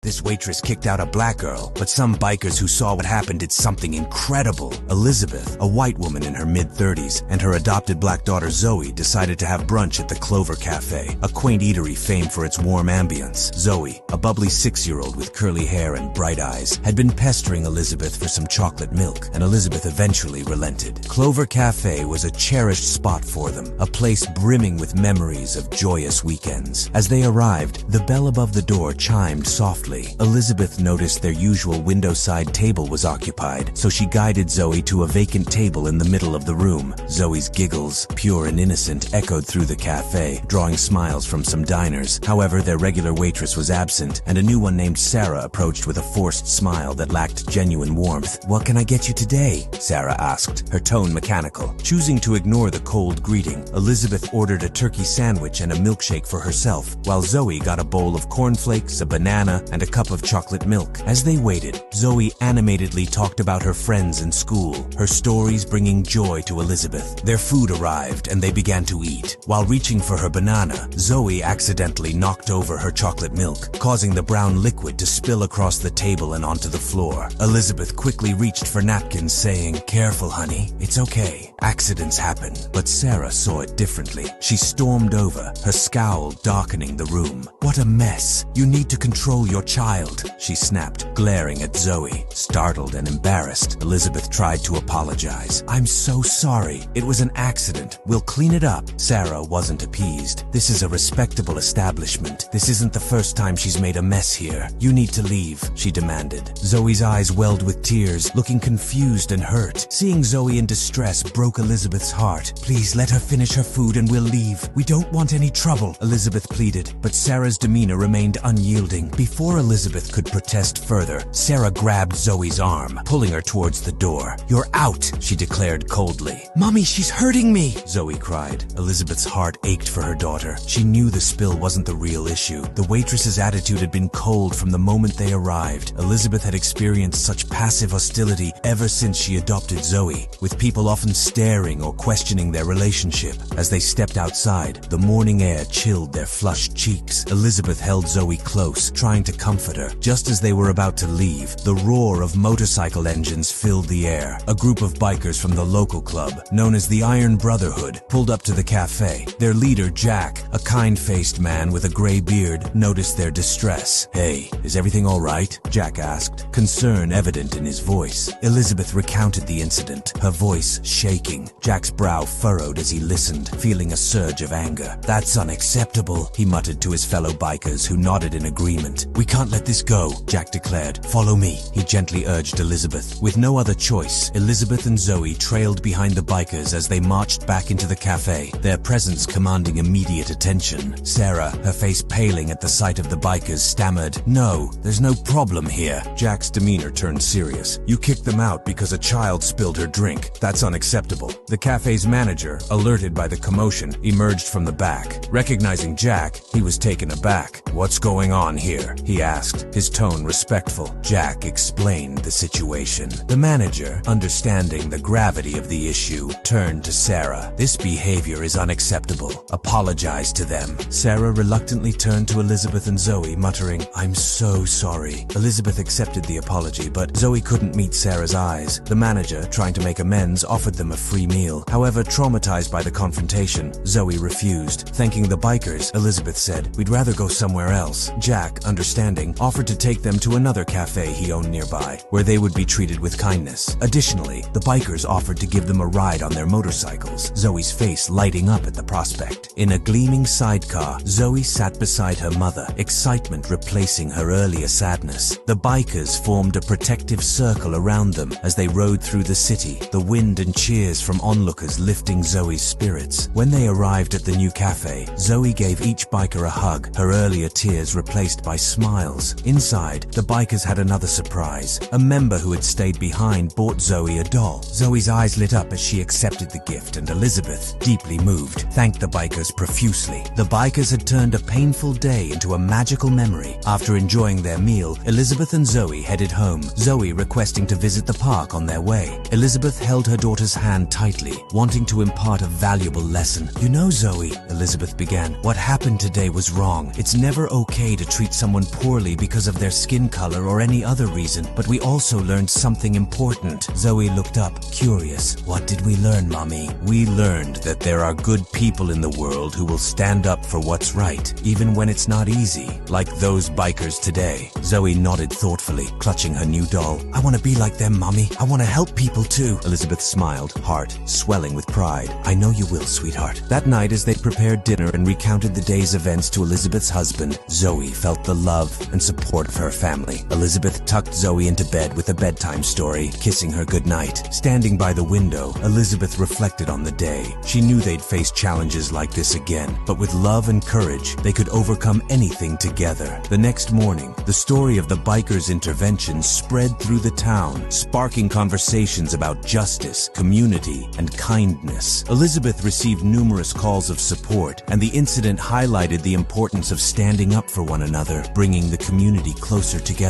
This waitress kicked out a black girl, but some bikers who saw what happened did something incredible. Elizabeth, a white woman in her mid-30s, and her adopted black daughter Zoe decided to have brunch at the Clover Cafe, a quaint eatery famed for its warm ambience. Zoe, a bubbly 6-year-old with curly hair and bright eyes, had been pestering Elizabeth for some chocolate milk, and Elizabeth eventually relented. Clover Cafe was a cherished spot for them, a place brimming with memories of joyous weekends. As they arrived, the bell above the door chimed softly. Elizabeth noticed their usual window-side table was occupied, so she guided Zoe to a vacant table in the middle of the room. Zoe's giggles, pure and innocent, echoed through the cafe, drawing smiles from some diners. However, their regular waitress was absent, and a new one named Sarah approached with a forced smile that lacked genuine warmth. "What can I get you today?" Sarah asked, her tone mechanical. Choosing to ignore the cold greeting, Elizabeth ordered a turkey sandwich and a milkshake for herself, while Zoe got a bowl of cornflakes, a banana, and a cup of chocolate milk. As they waited, Zoe animatedly talked about her friends and school, her stories bringing joy to Elizabeth. Their food arrived and they began to eat. While reaching for her banana, Zoe accidentally knocked over her chocolate milk, causing the brown liquid to spill across the table and onto the floor. Elizabeth quickly reached for napkins, saying, "Careful, honey, it's okay. Accidents happen." But Sarah saw it differently. She stormed over, her scowl darkening the room. "What a mess. You need to control your child," she snapped, glaring at Zoe. Startled and embarrassed, Elizabeth tried to apologize. "I'm so sorry. It was an accident. We'll clean it up." Sarah wasn't appeased. "This is a respectable establishment. This isn't the first time she's made a mess here. You need to leave," she demanded. Zoe's eyes welled with tears, looking confused and hurt. Seeing Zoe in distress broke Elizabeth's heart. "Please let her finish her food and we'll leave. We don't want any trouble," Elizabeth pleaded, but Sarah's demeanor remained unyielding. Before Elizabeth could protest further, Sarah grabbed Zoe's arm, pulling her towards the door. "You're out," she declared coldly. "Mommy, she's hurting me," Zoe cried. Elizabeth's heart ached for her daughter. She knew the spill wasn't the real issue. The waitress's attitude had been cold from the moment they arrived. Elizabeth had experienced such passive hostility ever since she adopted Zoe, with people often staring or questioning their relationship. As they stepped outside, the morning air chilled their flushed cheeks. Elizabeth held Zoe close, trying to comfort her. Just as they were about to leave, the roar of motorcycle engines filled the air. A group of bikers from the local club, known as the Iron Brotherhood, pulled up to the cafe. Their leader, Jack, a kind-faced man with a gray beard, noticed their distress. "Hey, is everything all right?" Jack asked, concern evident in his voice. Elizabeth recounted the incident, her voice shaking. Jack's brow furrowed as he listened, feeling a surge of anger. "That's unacceptable," he muttered to his fellow bikers, who nodded in agreement. "We can't let this go," Jack declared. "Follow me," he gently urged Elizabeth. With no other choice, Elizabeth and Zoe trailed behind the bikers as they marched back into the cafe, their presence commanding immediate attention. Sarah, her face paling at the sight of the bikers, stammered, "No, there's no problem here." Jack's demeanor turned serious. "You kicked them out because a child spilled her drink. That's unacceptable." The cafe's manager, alerted by the commotion, emerged from the back. Recognizing Jack, he was taken aback. "What's going on here?" he asked, his tone respectful. Jack explained the situation. The manager, understanding the gravity of the issue, turned to Sarah. "This behavior is unacceptable. Apologize to them." Sarah reluctantly turned to Elizabeth and Zoe, muttering, "I'm so sorry." Elizabeth accepted the apology, but Zoe couldn't meet Sarah's eyes. The manager, trying to make amends, offered them a free meal. However, traumatized by the confrontation, Zoe refused. Thanking the bikers, Elizabeth said, "We'd rather go somewhere else." Jack, understanding, offered to take them to another cafe he owned nearby, where they would be treated with kindness. Additionally, the bikers offered to give them a ride on their motorcycles, Zoe's face lighting up at the prospect. In a gleaming sidecar, Zoe sat beside her mother, excitement replacing her earlier sadness. The bikers formed a protective circle around them as they rode through the city, the wind and cheers from onlookers lifting Zoe's spirits. When they arrived at the new cafe, Zoe gave each biker a hug, her earlier tears replaced by smiles. Inside, the bikers had another surprise. A member who had stayed behind bought Zoe a doll. Zoe's eyes lit up as she accepted the gift, and Elizabeth, deeply moved, thanked the bikers profusely. The bikers had turned a painful day into a magical memory. After enjoying their meal, Elizabeth and Zoe headed home, Zoe requesting to visit the park on their way. Elizabeth held her daughter's hand tightly, wanting to impart a valuable lesson. "You know, Zoe," Elizabeth began, "what happened today was wrong. It's never okay to treat someone poorly purely because of their skin color or any other reason, but we also learned something important. Zoe looked up, curious. What did we learn, Mommy? We learned that there are good people in the world who will stand up for what's right, even when it's not easy, like those bikers today. Zoe nodded thoughtfully, clutching her new doll. I want to be like them, Mommy. I want to help people too. Elizabeth smiled, heart swelling with pride. I know you will, sweetheart. That night, as they prepared dinner and recounted the day's events to Elizabeth's husband, Zoe felt the love and support of her family. Elizabeth tucked Zoe into bed with a bedtime story, kissing her goodnight. Standing by the window, Elizabeth reflected on the day. She knew they'd face challenges like this again, but with love and courage, they could overcome anything together. The next morning, the story of the bikers' intervention spread through the town, sparking conversations about justice, community, and kindness. Elizabeth received numerous calls of support, and the incident highlighted the importance of standing up for one another, bringing the community closer together.